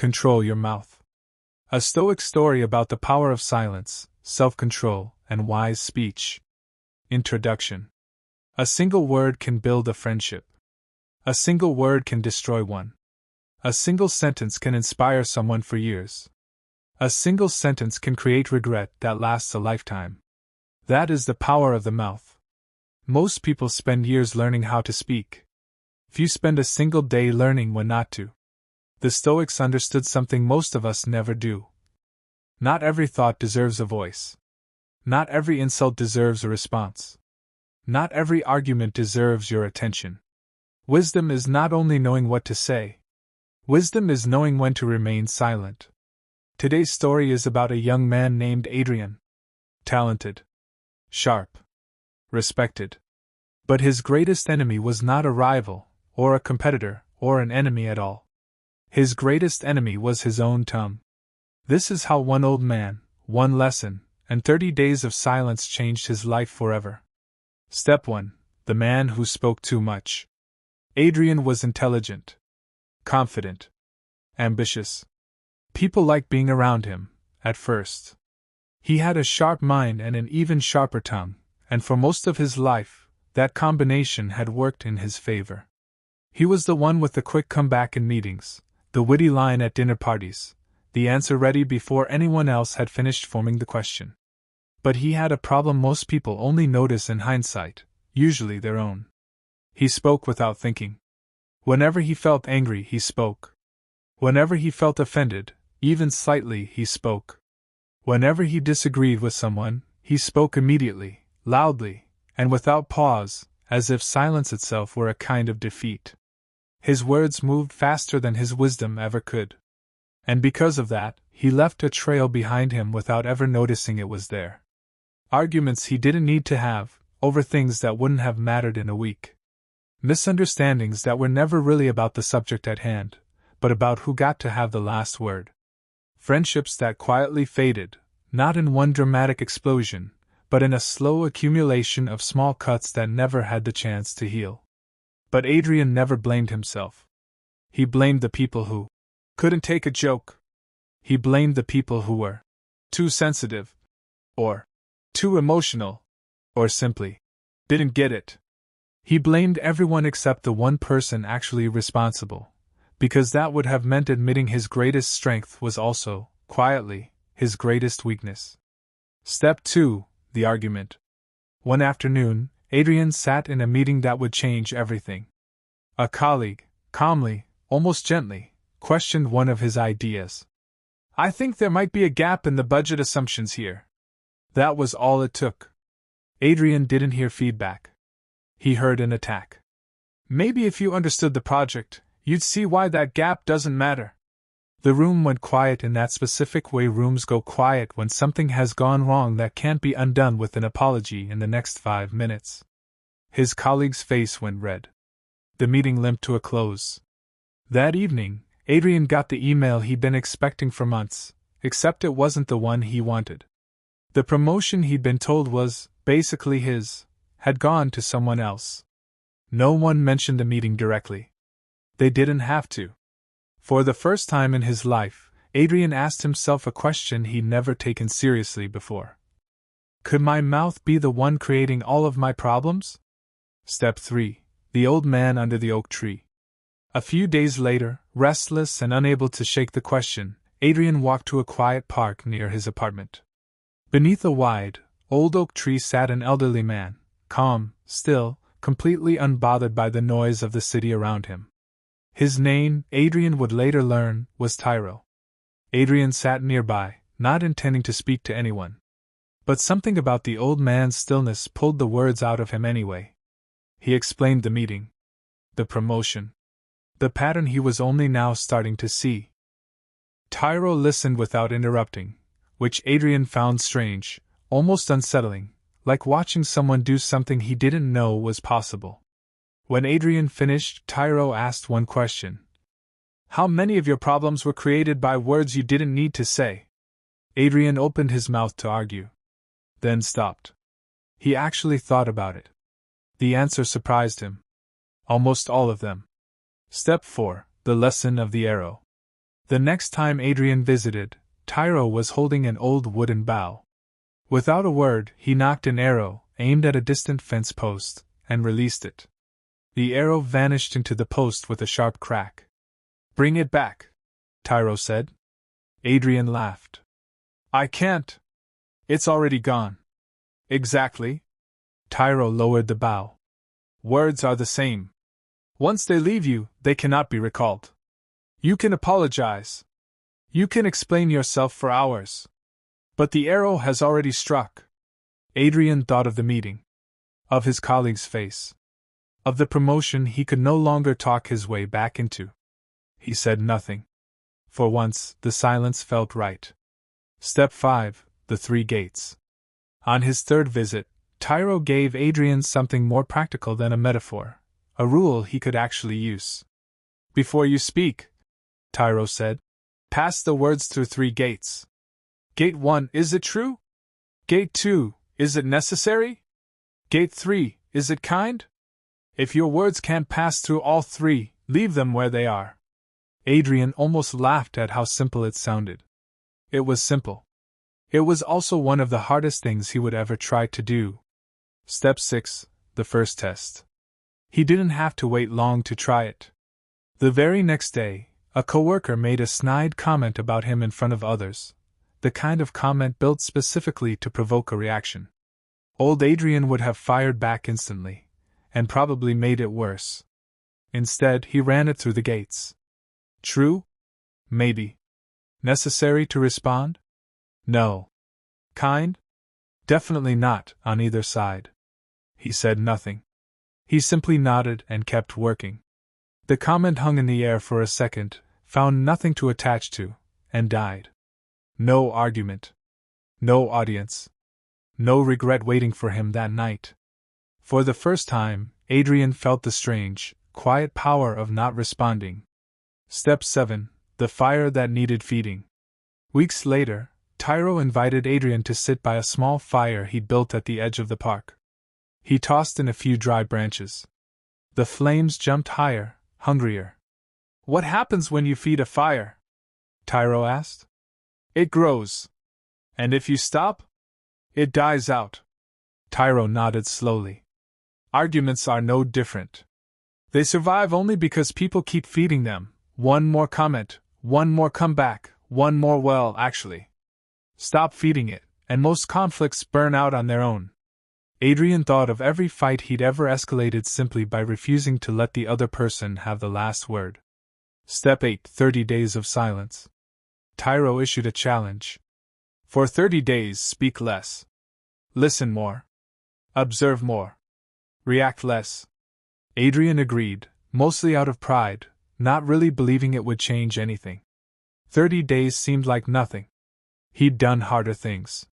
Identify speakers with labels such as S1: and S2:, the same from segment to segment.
S1: Control your mouth. A Stoic story about the power of silence, self-control, and wise speech. Introduction. A single word can build a friendship. A single word can destroy one. A single sentence can inspire someone for years. A single sentence can create regret that lasts a lifetime. That is the power of the mouth. Most people spend years learning how to speak. Few spend a single day learning when not to. The Stoics understood something most of us never do. Not every thought deserves a voice. Not every insult deserves a response. Not every argument deserves your attention. Wisdom is not only knowing what to say. Wisdom is knowing when to remain silent. Today's story is about a young man named Adrian. Talented. Sharp. Respected. But his greatest enemy was not a rival, or a competitor, or an enemy at all. His greatest enemy was his own tongue. This is how one old man, one lesson, and 30 days of silence changed his life forever. Step 1. The man who spoke too much. Adrian was intelligent, confident, ambitious. People liked being around him, at first. He had a sharp mind and an even sharper tongue, and for most of his life, that combination had worked in his favor. He was the one with the quick comeback in meetings, the witty line at dinner parties, the answer ready before anyone else had finished forming the question. But he had a problem most people only notice in hindsight, usually their own. He spoke without thinking. Whenever he felt angry, he spoke. Whenever he felt offended, even slightly, he spoke. Whenever he disagreed with someone, he spoke immediately, loudly, and without pause, as if silence itself were a kind of defeat. His words moved faster than his wisdom ever could. And because of that, he left a trail behind him without ever noticing it was there. Arguments he didn't need to have, over things that wouldn't have mattered in a week. Misunderstandings that were never really about the subject at hand, but about who got to have the last word. Friendships that quietly faded, not in one dramatic explosion, but in a slow accumulation of small cuts that never had the chance to heal. But Adrian never blamed himself. He blamed the people who couldn't take a joke. He blamed the people who were too sensitive, or too emotional, or simply didn't get it. He blamed everyone except the one person actually responsible, because that would have meant admitting his greatest strength was also, quietly, his greatest weakness. Step 2. The argument. One afternoon, Adrian sat in a meeting that would change everything. A colleague, calmly, almost gently, questioned one of his ideas. "I think there might be a gap in the budget assumptions here." That was all it took. Adrian didn't hear feedback. He heard an attack. "Maybe if you understood the project, you'd see why that gap doesn't matter." The room went quiet in that specific way rooms go quiet when something has gone wrong that can't be undone with an apology in the next 5 minutes. His colleague's face went red. The meeting limped to a close. That evening, Adrian got the email he'd been expecting for months, except it wasn't the one he wanted. The promotion he'd been told was, basically his, had gone to someone else. No one mentioned the meeting directly. They didn't have to. For the first time in his life, Adrian asked himself a question he'd never taken seriously before. Could my mouth be the one creating all of my problems? Step 3. The old man under the oak tree. A few days later, restless and unable to shake the question, Adrian walked to a quiet park near his apartment. Beneath a wide, old oak tree sat an elderly man, calm, still, completely unbothered by the noise of the city around him. His name, Adrian would later learn, was Tyro. Adrian sat nearby, not intending to speak to anyone. But something about the old man's stillness pulled the words out of him anyway. He explained the meeting. The promotion. The pattern he was only now starting to see. Tyro listened without interrupting, which Adrian found strange, almost unsettling, like watching someone do something he didn't know was possible. When Adrian finished, Tyro asked one question. "How many of your problems were created by words you didn't need to say?" Adrian opened his mouth to argue. Then stopped. He actually thought about it. The answer surprised him. Almost all of them. Step 4. The lesson of the arrow. The next time Adrian visited, Tyro was holding an old wooden bow. Without a word, he knocked an arrow, aimed at a distant fence post, and released it. The arrow vanished into the post with a sharp crack. "Bring it back," Tyro said. Adrian laughed. "I can't. It's already gone." "Exactly." Tyro lowered the bow. "Words are the same. Once they leave you, they cannot be recalled. You can apologize. You can explain yourself for hours. But the arrow has already struck." Adrian thought of the meeting, of his colleague's face, of the promotion he could no longer talk his way back into. He said nothing. For once, the silence felt right. Step 5: The Three Gates. On his third visit, Tyro gave Adrian something more practical than a metaphor, a rule he could actually use. "Before you speak," Tyro said, "pass the words through 3 gates. Gate 1, is it true? Gate 2, is it necessary? Gate 3, is it kind? If your words can't pass through all 3, leave them where they are." Adrian almost laughed at how simple it sounded. It was simple. It was also one of the hardest things he would ever try to do. Step 6: The First Test. He didn't have to wait long to try it. The very next day, a coworker made a snide comment about him in front of others, the kind of comment built specifically to provoke a reaction. Old Adrian would have fired back instantly, and probably made it worse. Instead, he ran it through the gates. True? Maybe. Necessary to respond? No. Kind? Definitely not, on either side. He said nothing. He simply nodded and kept working. The comment hung in the air for a second, found nothing to attach to, and died. No argument. No audience. No regret waiting for him that night. For the first time, Adrian felt the strange, quiet power of not responding. Step 7: The Fire That Needed Feeding. Weeks later, Tyro invited Adrian to sit by a small fire he'd built at the edge of the park. He tossed in a few dry branches. The flames jumped higher, hungrier. "What happens when you feed a fire?" Tyro asked. "It grows. And if you stop, it dies out." Tyro nodded slowly. Arguments are no different. They survive only because people keep feeding them. One more comment, one more comeback, one more well, actually. Stop feeding it, and most conflicts burn out on their own. Adrian thought of every fight he'd ever escalated simply by refusing to let the other person have the last word. Step 8: 30 Days of Silence. Tyro issued a challenge. For 30 days, speak less. Listen more. Observe more. React less. Adrian agreed, mostly out of pride, not really believing it would change anything. 30 days seemed like nothing. He'd done harder things.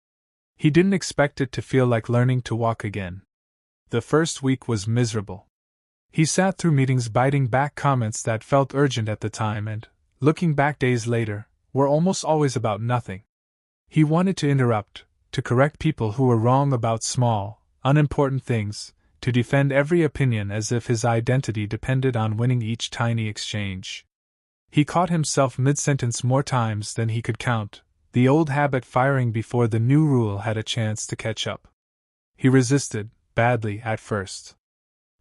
S1: He didn't expect it to feel like learning to walk again. The first week was miserable. He sat through meetings biting back comments that felt urgent at the time and, looking back days later, were almost always about nothing. He wanted to interrupt, to correct people who were wrong about small, unimportant things, to defend every opinion as if his identity depended on winning each tiny exchange. He caught himself mid-sentence more times than he could count, the old habit firing before the new rule had a chance to catch up. He resisted, badly at first.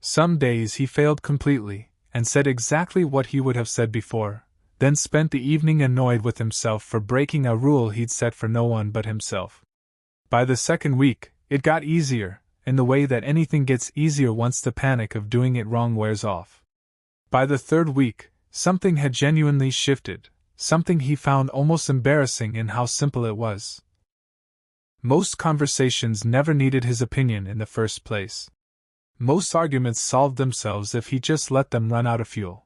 S1: Some days he failed completely, and said exactly what he would have said before, then spent the evening annoyed with himself for breaking a rule he'd set for no one but himself. By the second week, it got easier, in the way that anything gets easier once the panic of doing it wrong wears off. By the third week, something had genuinely shifted, something he found almost embarrassing in how simple it was. Most conversations never needed his opinion in the first place. Most arguments solved themselves if he just let them run out of fuel.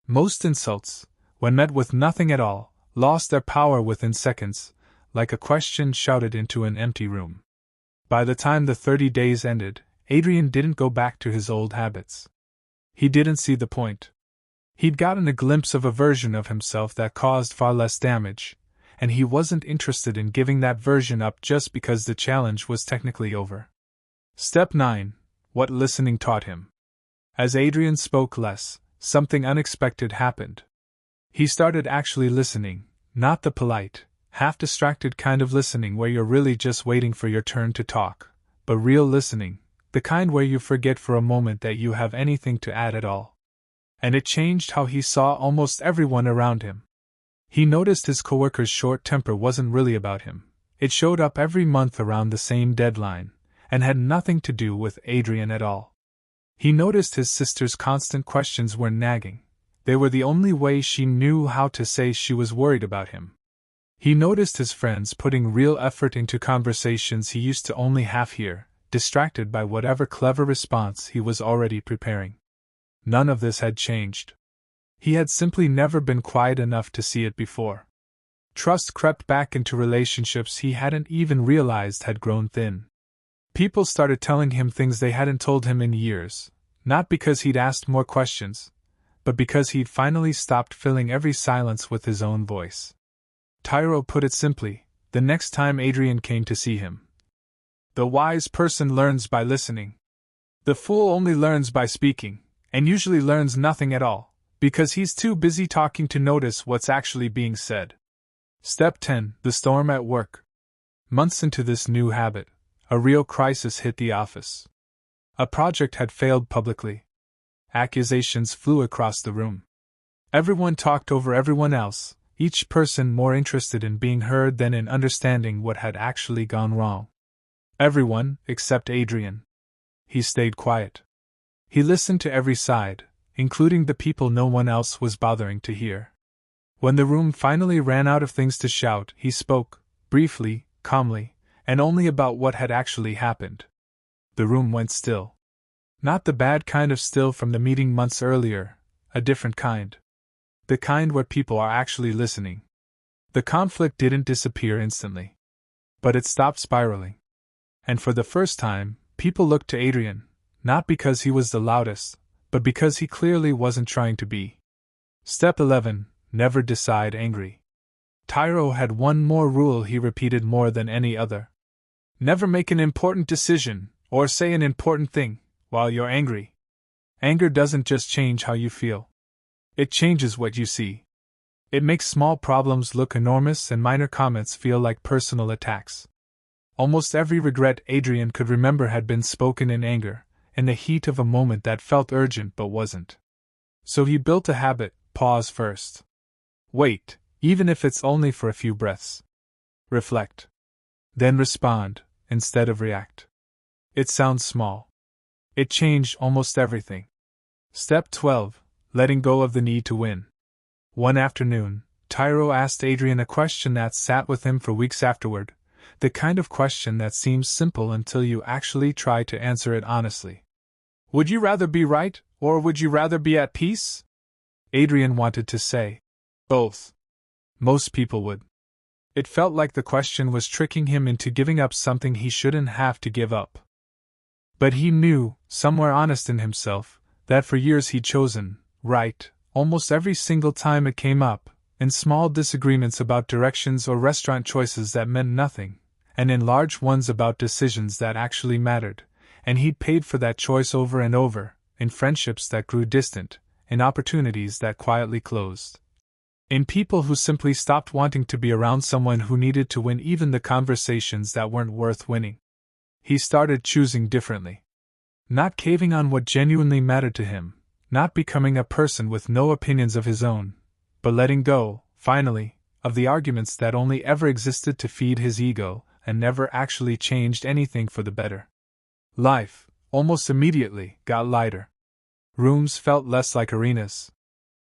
S1: Most insults, when met with nothing at all, lost their power within seconds, like a question shouted into an empty room. By the time the 30 days ended, Adrian didn't go back to his old habits. He didn't see the point. He'd gotten a glimpse of a version of himself that caused far less damage, and he wasn't interested in giving that version up just because the challenge was technically over. Step 9: What listening taught him. As Adrian spoke less, something unexpected happened. He started actually listening, not the polite, half-distracted kind of listening where you're really just waiting for your turn to talk, but real listening, the kind where you forget for a moment that you have anything to add at all. And it changed how he saw almost everyone around him. He noticed his coworker's short temper wasn't really about him. It showed up every month around the same deadline, and had nothing to do with Adrian at all. He noticed his sister's constant questions were nagging. They were the only way she knew how to say she was worried about him. He noticed his friends putting real effort into conversations he used to only half hear, distracted by whatever clever response he was already preparing. None of this had changed. He had simply never been quiet enough to see it before. Trust crept back into relationships he hadn't even realized had grown thin. People started telling him things they hadn't told him in years, not because he'd asked more questions, but because he'd finally stopped filling every silence with his own voice. Tyro put it simply, the next time Adrian came to see him. The wise person learns by listening. The fool only learns by speaking, and usually learns nothing at all, because he's too busy talking to notice what's actually being said. Step 10. The storm at work. Months into this new habit, a real crisis hit the office. A project had failed publicly. Accusations flew across the room. Everyone talked over everyone else, each person more interested in being heard than in understanding what had actually gone wrong. Everyone, except Adrian. He stayed quiet. He listened to every side, including the people no one else was bothering to hear. When the room finally ran out of things to shout, he spoke, briefly, calmly, and only about what had actually happened. The room went still. Not the bad kind of still from the meeting months earlier, a different kind. The kind where people are actually listening. The conflict didn't disappear instantly. But it stopped spiraling. And for the first time, people looked to Adrian, not because he was the loudest, but because he clearly wasn't trying to be. Step 11. Never decide angry. Tyro had one more rule he repeated more than any other. Never make an important decision, or say an important thing, while you're angry. Anger doesn't just change how you feel. It changes what you see. It makes small problems look enormous and minor comments feel like personal attacks. Almost every regret Adrian could remember had been spoken in anger, in the heat of a moment that felt urgent but wasn't. So he built a habit: pause first. Wait, even if it's only for a few breaths. Reflect. Then respond, instead of react. It sounds small. It changed almost everything. Step 12. Letting go of the need to win. One afternoon, Tyro asked Adrian a question that sat with him for weeks afterward, the kind of question that seems simple until you actually try to answer it honestly. Would you rather be right, or would you rather be at peace? Adrian wanted to say, both. Most people would. It felt like the question was tricking him into giving up something he shouldn't have to give up. But he knew, somewhere honest in himself, that for years he'd chosen right almost every single time it came up, in small disagreements about directions or restaurant choices that meant nothing, and in large ones about decisions that actually mattered, and he'd paid for that choice over and over, in friendships that grew distant, in opportunities that quietly closed. In people who simply stopped wanting to be around someone who needed to win even the conversations that weren't worth winning. He started choosing differently. Not caving on what genuinely mattered to him, not becoming a person with no opinions of his own, but letting go, finally, of the arguments that only ever existed to feed his ego and never actually changed anything for the better. Life, almost immediately, got lighter. Rooms felt less like arenas.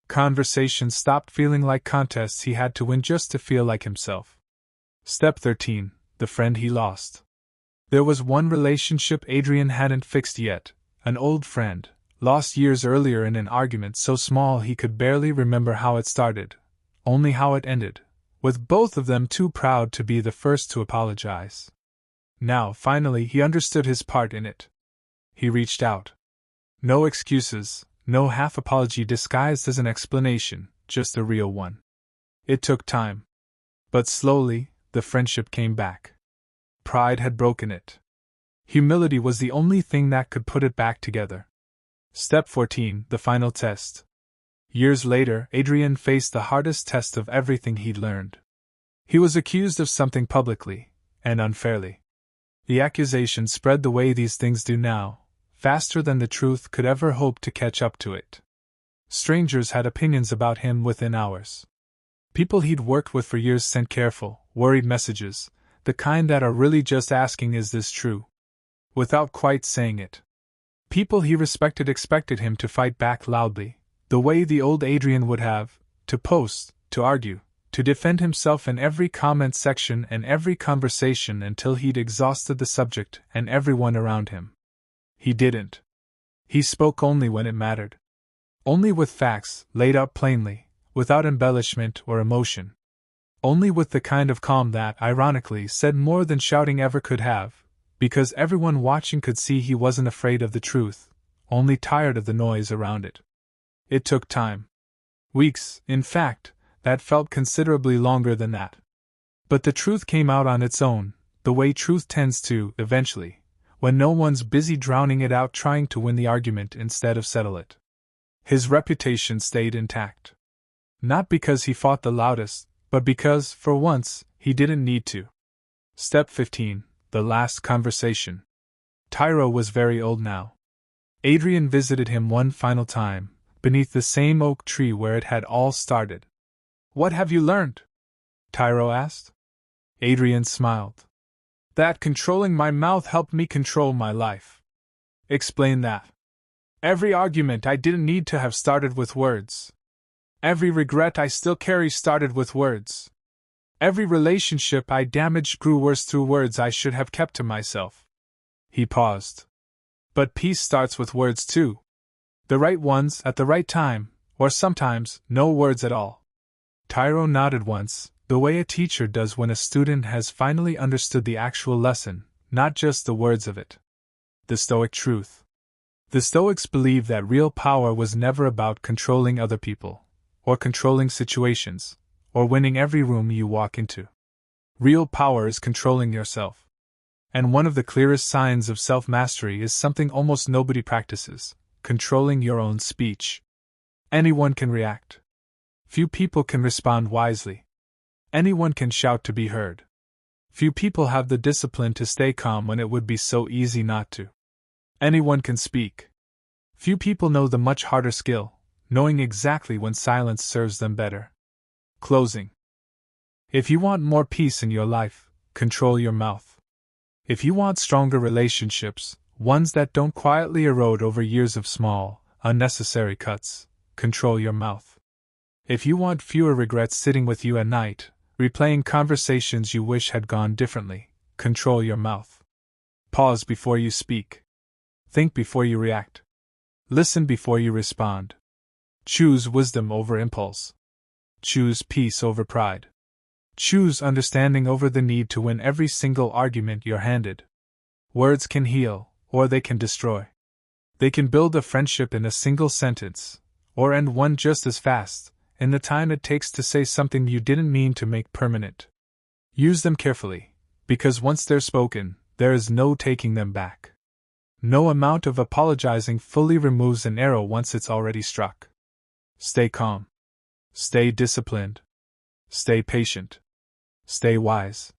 S1: Conversations stopped feeling like contests he had to win just to feel like himself. Step 13. The friend he lost. There was one relationship Adrian hadn't fixed yet, an old friend, lost years earlier in an argument so small he could barely remember how it started, only how it ended, with both of them too proud to be the first to apologize. Now, finally, he understood his part in it. He reached out. No excuses, no half-apology disguised as an explanation, just a real one. It took time. But slowly, the friendship came back. Pride had broken it. Humility was the only thing that could put it back together. Step 14. The final test. Years later, Adrian faced the hardest test of everything he'd learned. He was accused of something publicly, and unfairly. The accusation spread the way these things do now, faster than the truth could ever hope to catch up to it. Strangers had opinions about him within hours. People he'd worked with for years sent careful, worried messages, the kind that are really just asking, "Is this true?" without quite saying it. People he respected expected him to fight back loudly, the way the old Adrian would have, to post, to argue, to defend himself in every comment section and every conversation until he'd exhausted the subject and everyone around him. He didn't. He spoke only when it mattered. Only with facts, laid out plainly, without embellishment or emotion. Only with the kind of calm that, ironically, said more than shouting ever could have, because everyone watching could see he wasn't afraid of the truth, only tired of the noise around it. It took time. Weeks, in fact, that felt considerably longer than that. But the truth came out on its own, the way truth tends to, eventually, when no one's busy drowning it out trying to win the argument instead of settle it. His reputation stayed intact. Not because he fought the loudest, but because, for once, he didn't need to. Step 15. The last conversation. Tyro was very old now. Adrian visited him one final time, beneath the same oak tree where it had all started. "What have you learned?" Tyro asked. Adrian smiled. "That controlling my mouth helped me control my life." "Explain that." "Every argument I didn't need to have started with words. Every regret I still carry started with words. Every relationship I damaged grew worse through words I should have kept to myself." He paused. "But peace starts with words too. The right ones at the right time, or sometimes no words at all." Tyro nodded once, the way a teacher does when a student has finally understood the actual lesson, not just the words of it. The Stoic truth. The Stoics believed that real power was never about controlling other people, or controlling situations, or winning every room you walk into. Real power is controlling yourself. And one of the clearest signs of self-mastery is something almost nobody practices: controlling your own speech. Anyone can react. Few people can respond wisely. Anyone can shout to be heard. Few people have the discipline to stay calm when it would be so easy not to. Anyone can speak. Few people know the much harder skill, knowing exactly when silence serves them better. Closing. If you want more peace in your life, control your mouth. If you want stronger relationships, ones that don't quietly erode over years of small, unnecessary cuts, control your mouth. If you want fewer regrets sitting with you at night, replaying conversations you wish had gone differently, control your mouth. Pause before you speak. Think before you react. Listen before you respond. Choose wisdom over impulse. Choose peace over pride. Choose understanding over the need to win every single argument you're handed. Words can heal, or they can destroy. They can build a friendship in a single sentence, or end one just as fast, in the time it takes to say something you didn't mean to make permanent. Use them carefully, because once they're spoken, there is no taking them back. No amount of apologizing fully removes an arrow once it's already struck. Stay calm. Stay disciplined. Stay patient. Stay wise.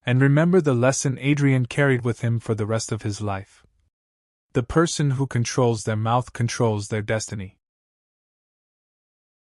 S1: And remember the lesson Adrian carried with him for the rest of his life. The person who controls their mouth controls their destiny.